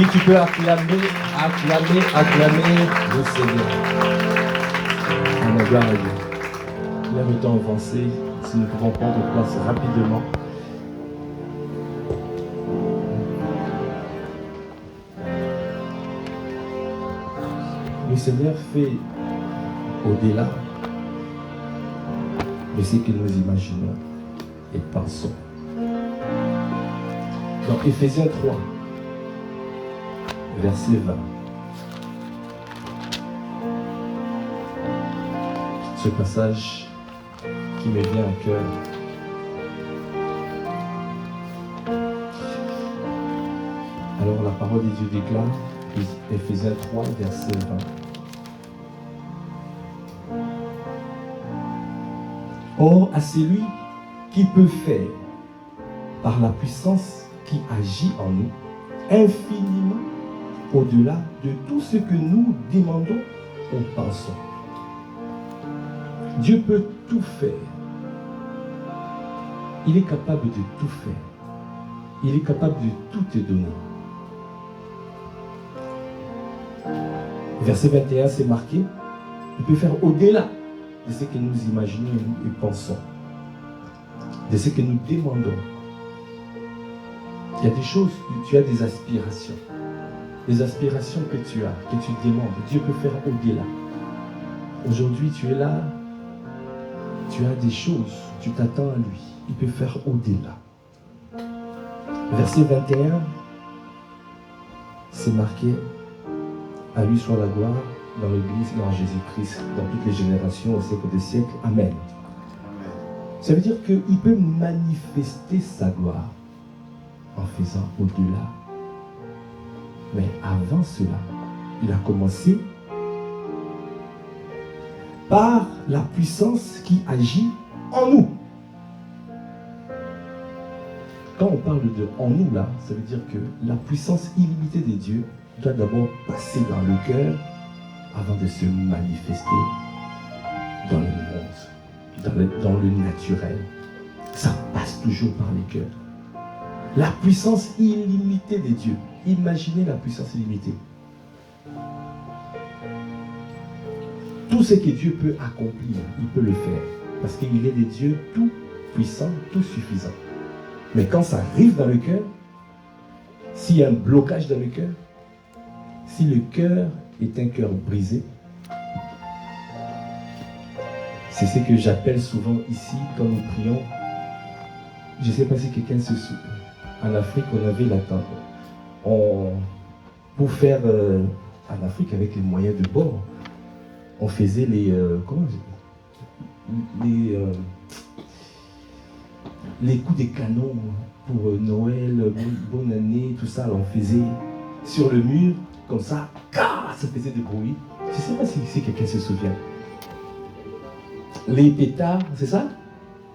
Oui, tu peux acclamer le Seigneur. Gloire à Dieu. Là, le temps avancé, si nous pouvons prendre place rapidement. Le Seigneur fait au-delà de ce que nous imaginons et pensons. Dans Éphésiens 3, verset 20. Ce passage qui me vient à cœur. Alors la parole de Dieu déclare, Éphésiens 3, verset 20. Or, à celui qui peut faire, par la puissance qui agit en nous, infiniment au-delà de tout ce que nous demandons ou pensons. Dieu peut tout faire. Il est capable de tout faire. Il est capable de tout te donner. Verset 21, c'est marqué. Il peut faire au-delà de ce que nous imaginons et pensons. De ce que nous demandons. Il y a des choses, tu as des aspirations. Les aspirations que tu as, que tu demandes. Dieu peut faire au-delà. Aujourd'hui, tu es là. Tu as des choses, tu t'attends à lui. Il peut faire au-delà. Verset 21, c'est marqué, à lui soit la gloire dans l'Église et en Jésus-Christ, dans toutes les générations, au siècle des siècles. Amen. Ça veut dire qu'il peut manifester sa gloire en faisant au-delà. Mais avant cela, il a commencé par la puissance qui agit en nous. Quand on parle de en nous là, ça veut dire que la puissance illimitée de Dieu doit d'abord passer dans le cœur avant de se manifester dans le monde, dans le naturel. Ça passe toujours par les cœurs. La puissance illimitée de Dieu. Imaginez la puissance illimitée. Tout ce que Dieu peut accomplir, il peut le faire. Parce qu'il est des dieux tout puissants, tout suffisants. Mais quand ça arrive dans le cœur, s'il y a un blocage dans le cœur, si le cœur est un cœur brisé, c'est ce que j'appelle souvent ici, quand nous prions. Je ne sais pas si quelqu'un se souvient. En Afrique, on avait la tendance. Pour faire en Afrique avec les moyens de bord, on faisait les coups de canon pour Noël, bonne année, tout ça. On faisait sur le mur, comme ça, ça faisait des bruits. Je ne sais pas si quelqu'un se souvient. Les pétards, c'est ça?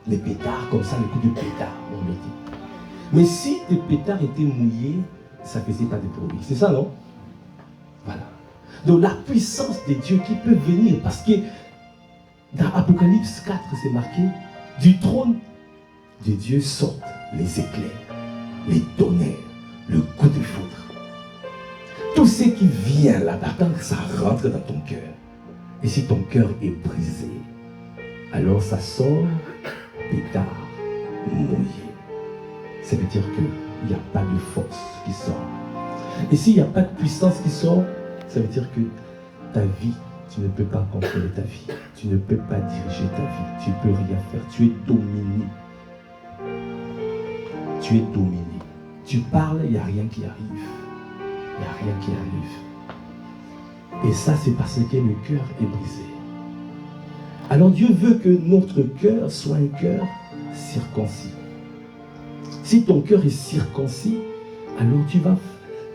Les pétards, comme ça, les coups de pétards, on mettait. Mais si les pétards étaient mouillés, ça ne faisait pas de bruit. C'est ça, non? Voilà. Donc la puissance de Dieu qui peut venir, parce que dans Apocalypse 4, c'est marqué, du trône de Dieu sortent les éclairs, les tonnerres, le coup de foudre. Tout ce qui vient là-bas, quand ça rentre dans ton cœur, et si ton cœur est brisé, alors ça sort pétard mouillé. Ça veut dire qu'il n'y a pas de force qui sort. Et s'il n'y a pas de puissance qui sort, ça veut dire que ta vie, tu ne peux pas contrôler ta vie. Tu ne peux pas diriger ta vie. Tu ne peux rien faire. Tu es dominé. Tu es dominé. Tu parles, il n'y a rien qui arrive. Il n'y a rien qui arrive. Et ça, c'est parce que le cœur est brisé. Alors Dieu veut que notre cœur soit un cœur circoncis. Si ton cœur est circoncis, alors tu vas...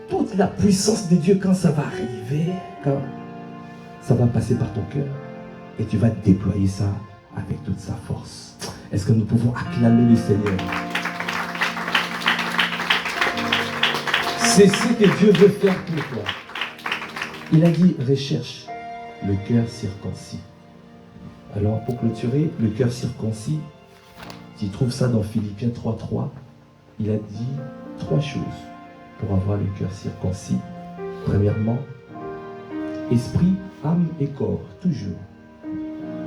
Toute la puissance de Dieu, quand ça va arriver, quand ça va passer par ton cœur, et tu vas déployer ça avec toute sa force. Est-ce que nous pouvons acclamer le Seigneur? C'est ce que Dieu veut faire pour toi. Il a dit, recherche le cœur circoncis. Alors, pour clôturer, le cœur circoncis, tu trouves ça dans Philippiens 3.3, il a dit 3 choses. pour avoir le cœur circoncis? Premièrement, esprit, âme et corps, toujours.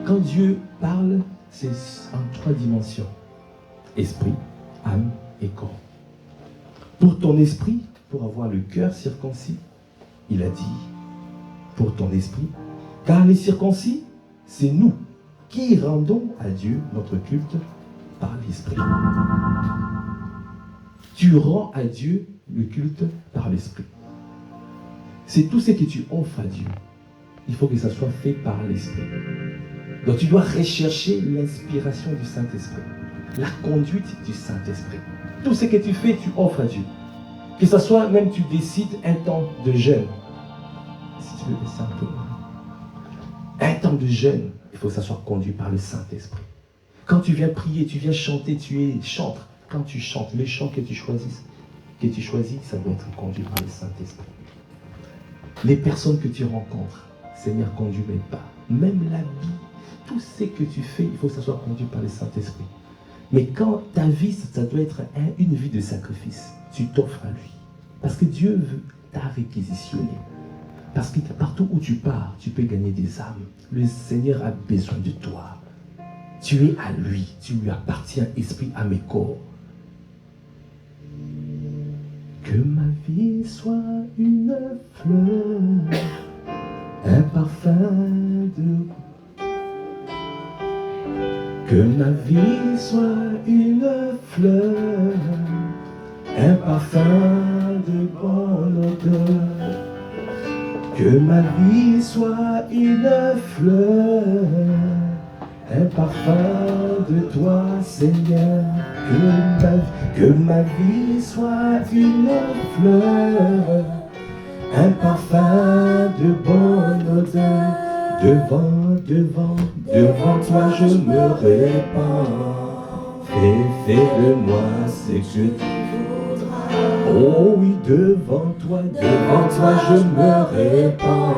Quand Dieu parle, c'est en 3 dimensions. Esprit, âme et corps. Pour ton esprit, pour avoir le cœur circoncis, il a dit, pour ton esprit, car les circoncis, c'est nous qui rendons à Dieu notre culte par l'esprit. Tu rends à Dieu le culte par l'esprit. C'est tout ce que tu offres à Dieu. Il faut que ça soit fait par l'esprit. Donc tu dois rechercher l'inspiration du Saint-Esprit, la conduite du Saint-Esprit. Tout ce que tu fais, tu offres à Dieu. Que ce soit même tu décides un temps de jeûne. Si tu veux baisser un peu. Un temps de jeûne, il faut que ça soit conduit par le Saint-Esprit. Quand tu viens prier, tu viens chanter, tu es chantre. Quand tu chantes, le chant que tu choisis, ça doit être conduit par le Saint-Esprit. Les personnes que tu rencontres, Seigneur, conduis-les pas. Même la vie, tout ce que tu fais, il faut que ça soit conduit par le Saint-Esprit. Mais quand ta vie, ça doit être une vie de sacrifice, tu t'offres à lui. Parce que Dieu t'a réquisitionné. Parce que partout où tu pars, tu peux gagner des âmes. Le Seigneur a besoin de toi. Tu es à lui, tu lui appartiens, esprit, âme et corps. Que ma vie soit une fleur, un parfum de... Que ma vie soit une fleur, un parfum de bonne odeur. Que ma vie soit une fleur, un parfum de toi, Seigneur. Que ma vie soit une fleur, un parfum de bonne odeur. Devant toi je me répands. Fais de moi ce que tu voudras. Oh oui, devant toi je me répands.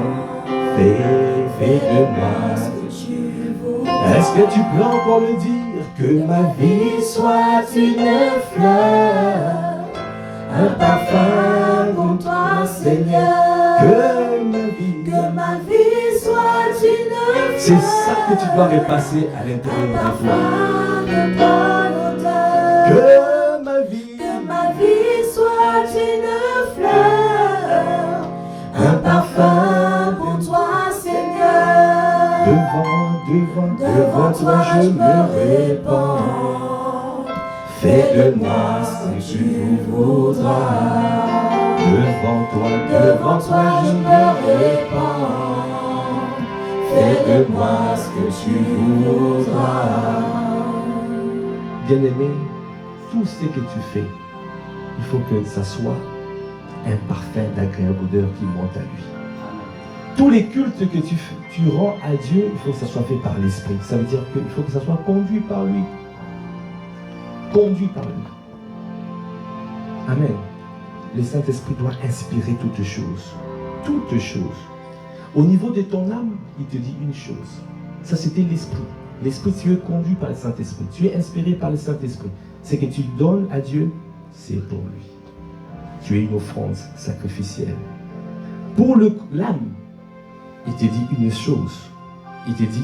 Fais de moi ce que tu voudras. Est-ce que tu peux encore le dire? Que ma vie soit une fleur, un parfum pour toi, Seigneur. Que ma vie soit une fleur. C'est ça que tu dois repasser à l'intérieur de toi. Que ma vie soit une fleur, un parfum pour toi, Seigneur. Devant toi je me répands. Fais de moi ce que tu voudras. Devant toi je me répands. Fais de moi ce que tu voudras. Bien-aimé, tout ce que tu fais, il faut que ça soit un parfum d'agréable odeur qui monte à lui. Tous les cultes que tu rends à Dieu, il faut que ça soit fait par l'Esprit. Ça veut dire qu'il faut que ça soit conduit par lui. Conduit par lui. Amen. Le Saint-Esprit doit inspirer toutes choses. Toutes choses. Au niveau de ton âme, il te dit une chose. Ça, c'était l'Esprit. L'Esprit, tu es conduit par le Saint-Esprit. Tu es inspiré par le Saint-Esprit. Ce que tu donnes à Dieu, c'est pour lui. Tu es une offrande sacrificielle. Pour l'âme, il te dit une chose. Il te dit,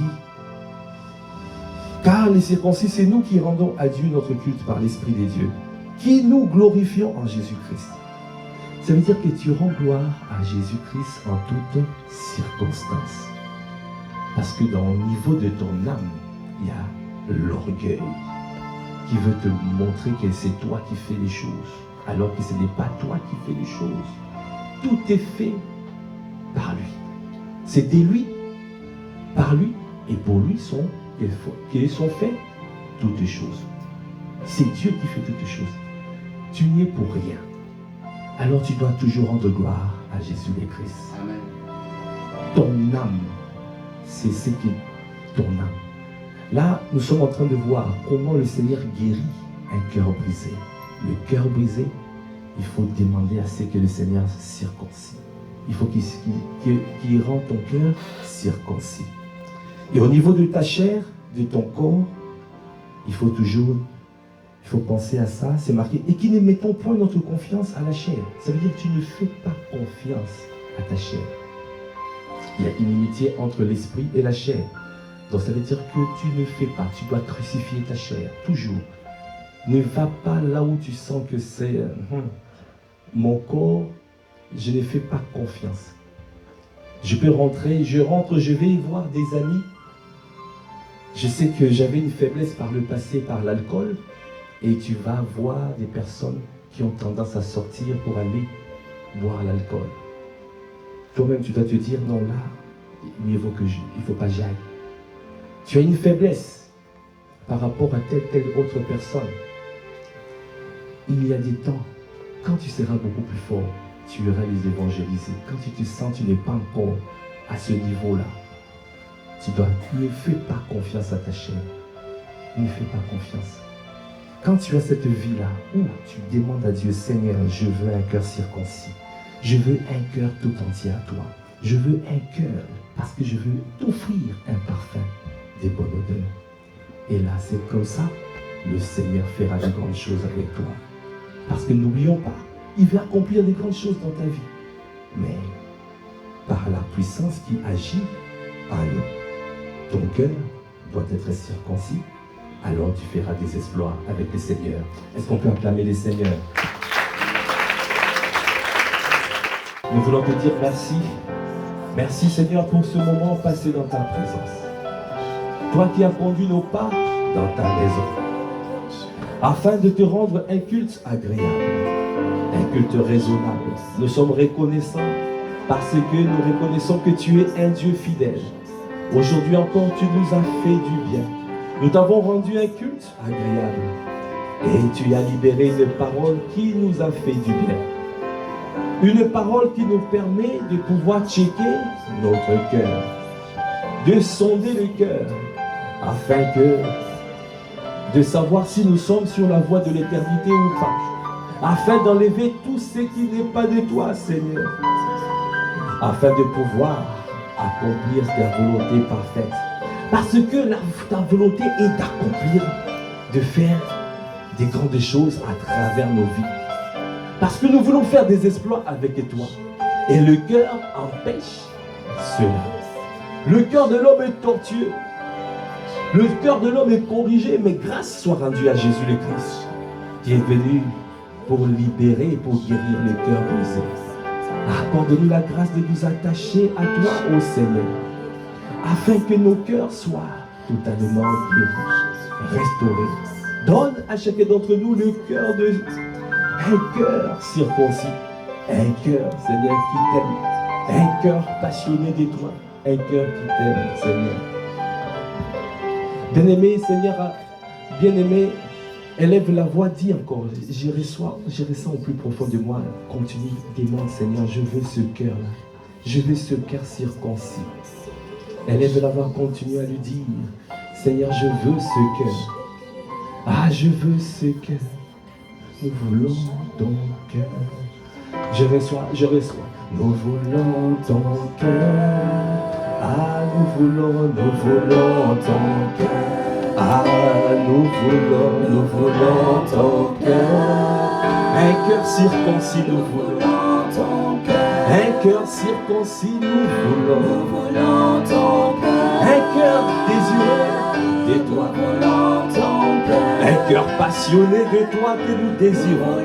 car les circoncis, c'est nous qui rendons à Dieu notre culte par l'Esprit de Dieu, qui nous glorifions en Jésus-Christ. Ça veut dire que tu rends gloire à Jésus-Christ en toutes circonstances. Parce que dans le niveau de ton âme, il y a l'orgueil qui veut te montrer que c'est toi qui fais les choses, alors que ce n'est pas toi qui fais les choses. Tout est fait par lui. C'est de lui, par lui, et pour lui qu'ils sont faites toutes les choses. C'est Dieu qui fait toutes les choses. Tu n'y es pour rien. Alors tu dois toujours rendre gloire à Jésus-Christ. Amen. Ton âme, c'est ce qui est ton âme. Là, nous sommes en train de voir comment le Seigneur guérit un cœur brisé. Le cœur brisé, il faut demander à ce que le Seigneur circoncis. Il faut qu'il rende ton cœur circoncis. Et au niveau de ta chair, de ton corps, il faut toujours Il faut penser à ça, c'est marqué. Et qui ne mettons point notre confiance à la chair. Ça veut dire que tu ne fais pas confiance à ta chair. Il y a inimitié entre l'esprit et la chair. Donc ça veut dire que tu ne fais pas, tu dois crucifier ta chair, toujours. Ne va pas là où tu sens que c'est mon corps, je ne fais pas confiance. Je peux rentrer, je rentre, je vais voir des amis. Je sais que j'avais une faiblesse par le passé, par l'alcool. Et tu vas voir des personnes qui ont tendance à sortir pour aller boire l'alcool. Toi-même, tu dois te dire, non, là, il ne faut pas que j'aille. Tu as une faiblesse par rapport à telle autre personne. Il y a des temps, quand tu seras beaucoup plus fort, tu iras les évangéliser. Quand tu te sens, tu n'es pas encore à ce niveau-là. Ne fais pas confiance à ta chair. Ne fais pas confiance. Quand tu as cette vie-là, où tu demandes à Dieu, Seigneur, je veux un cœur circoncis. Je veux un cœur tout entier à toi. Je veux un cœur parce que je veux t'offrir un parfum des bonnes odeurs. Et là, c'est comme ça, le Seigneur fera de grandes choses avec toi. Parce que n'oublions pas, il veut accomplir de grandes choses dans ta vie. Mais par la puissance qui agit en nous, ton cœur doit être circoncis. Alors tu feras des exploits avec le Seigneur. Est-ce qu'on peut acclamer les Seigneurs? Nous voulons te dire merci. Merci Seigneur pour ce moment passé dans ta présence. Toi qui as conduit nos pas dans ta maison. Afin de te rendre un culte agréable, un culte raisonnable. Nous sommes reconnaissants parce que nous reconnaissons que tu es un Dieu fidèle. Aujourd'hui encore, tu nous as fait du bien. Nous t'avons rendu un culte agréable. Et tu as libéré une parole qui nous a fait du bien. Une parole qui nous permet de pouvoir checker notre cœur. De sonder le cœur. Afin de savoir si nous sommes sur la voie de l'éternité ou pas. Afin d'enlever tout ce qui n'est pas de toi, Seigneur. Afin de pouvoir accomplir ta volonté parfaite. Parce que ta volonté est d'accomplir, de faire des grandes choses à travers nos vies. Parce que nous voulons faire des exploits avec toi. Et le cœur empêche cela. Le cœur de l'homme est tortueux. Le cœur de l'homme est corrigé, mais grâce soit rendue à Jésus le Christ, qui est venu pour libérer et pour guérir les cœurs brisés. Accorde-nous la grâce de nous attacher à toi, ô Seigneur, afin que nos cœurs soient totalement guéris, restaurés. Donne à chacun d'entre nous le cœur un cœur circoncis, un cœur, Seigneur, qui t'aime, un cœur passionné de toi, un cœur qui t'aime, Seigneur. Bien-aimé, Seigneur, bien-aimé, élève la voix, dis encore, je ressens au plus profond de moi, continue, demande, Seigneur, je veux ce cœur-là, je veux ce cœur circoncis. Élève la voix, continue à lui dire, Seigneur, je veux ce cœur. Ah, je veux ce cœur. Nous voulons ton cœur. Je reçois. Nous voulons ton cœur. Ah, nous voulons ton cœur. Ah, nous voulons ton cœur. Un cœur circoncis, nous voulons ton cœur. Un cœur circoncis, nous voulons ton cœur. Un cœur désiré de toi. Un cœur passionné de toi que nous désirons.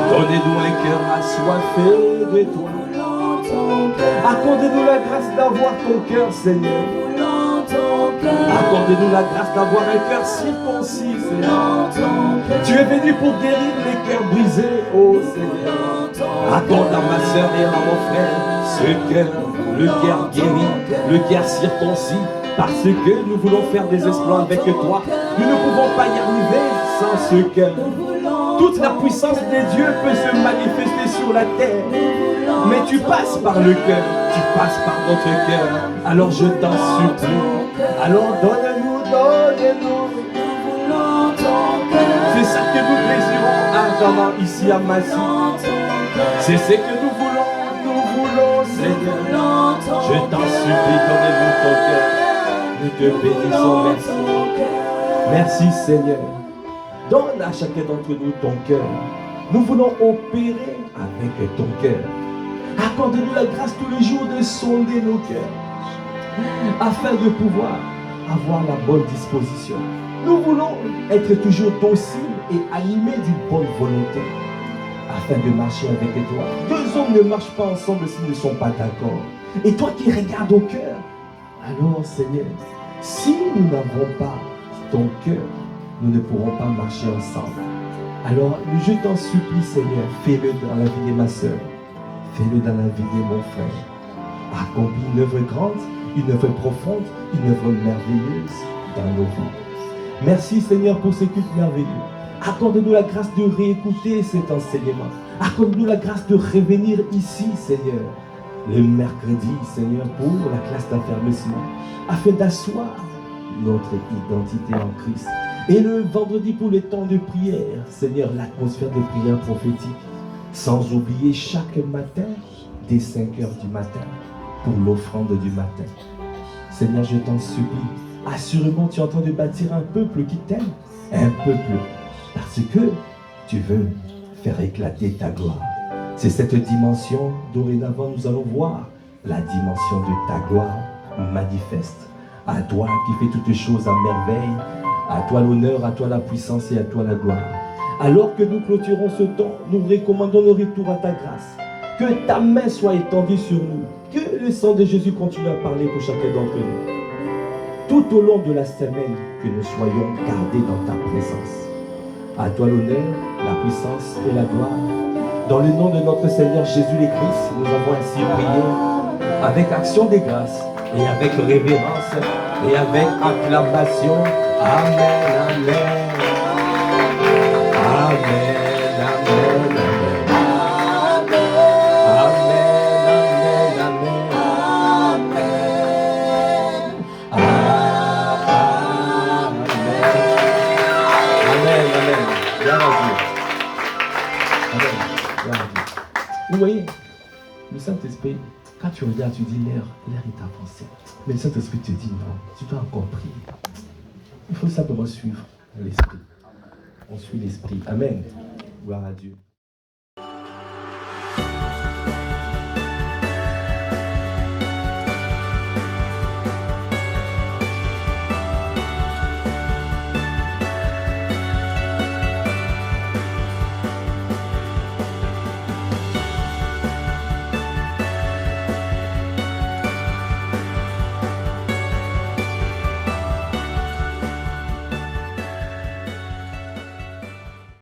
Donnez-nous un cœur assoiffé de toi. Accordez-nous la grâce d'avoir ton cœur, Seigneur. Accordez-nous la grâce d'avoir un cœur circoncis, Seigneur. Tu es venu pour guérir les cœurs brisés, ô Seigneur. Accorde à ma soeur et à mon frère ce cœur, le cœur guéri, le cœur circoncis. Parce que nous voulons faire des exploits avec toi. Nous ne pouvons pas y arriver sans ce cœur. Toute la puissance de Dieu peut se manifester sur la terre. Mais tu passes par le cœur. Tu passes par notre cœur. Alors je t'en supplie. Alors donne-nous. C'est ça que nous désirons ardemment ici à Massy. C'est ce que nous voulons, Seigneur. Je t'en supplie, donne-nous ton cœur. Nous te bénissons, merci. Merci Seigneur. Donne à chacun d'entre nous ton cœur. Nous voulons opérer avec ton cœur. Accorde-nous la grâce tous les jours de sonder nos cœurs, afin de pouvoir avoir la bonne disposition. Nous voulons être toujours dociles et animés d'une bonne volonté, afin de marcher avec toi. Deux hommes ne marchent pas ensemble s'ils ne sont pas d'accord. Et toi qui regardes au cœur, alors Seigneur, si nous n'avons pas ton cœur, nous ne pourrons pas marcher ensemble. Alors je t'en supplie Seigneur, fais-le dans la vie de ma soeur, fais-le dans la vie de mon frère. Accomplis une œuvre grande, une œuvre profonde, une œuvre merveilleuse dans nos vies. Merci Seigneur pour ce culte merveilleux. Accorde-nous la grâce de réécouter cet enseignement. Accorde-nous la grâce de revenir ici, Seigneur, le mercredi, Seigneur, pour la classe d'affermissement, afin d'asseoir notre identité en Christ. Et le vendredi pour le temps de prière, Seigneur, l'atmosphère de prière prophétique, sans oublier chaque matin, dès 5 heures du matin, pour l'offrande du matin. Seigneur, je t'en supplie, assurément tu es en train de bâtir un peuple qui t'aime, un peuple parce que tu veux faire éclater ta gloire. C'est cette dimension, dorénavant, nous allons voir la dimension de ta gloire manifeste. À toi qui fais toutes choses à merveille, à toi l'honneur, à toi la puissance et à toi la gloire. Alors que nous clôturons ce temps, nous recommandons le retour à ta grâce. Que ta main soit étendue sur nous. Que le sang de Jésus continue à parler pour chacun d'entre nous. Tout au long de la semaine, que nous soyons gardés dans ta présence. À toi l'honneur, la puissance et la gloire. Dans le nom de notre Seigneur Jésus-le-Christ, nous avons ainsi prié avec action de grâce et avec révérence et avec acclamation. Amen, amen. Amen, amen, amen. Amen, amen, amen. Amen, amen. Gloire à Dieu. Amen. Gloire à Dieu. Vous voyez, le Saint-Esprit, quand tu regardes, tu dis l'air est avancé. Mais le Saint-Esprit te dit non, tu dois encore prier. Il faut simplement suivre l'Esprit. On suit l'Esprit. Amen. Gloire à Dieu.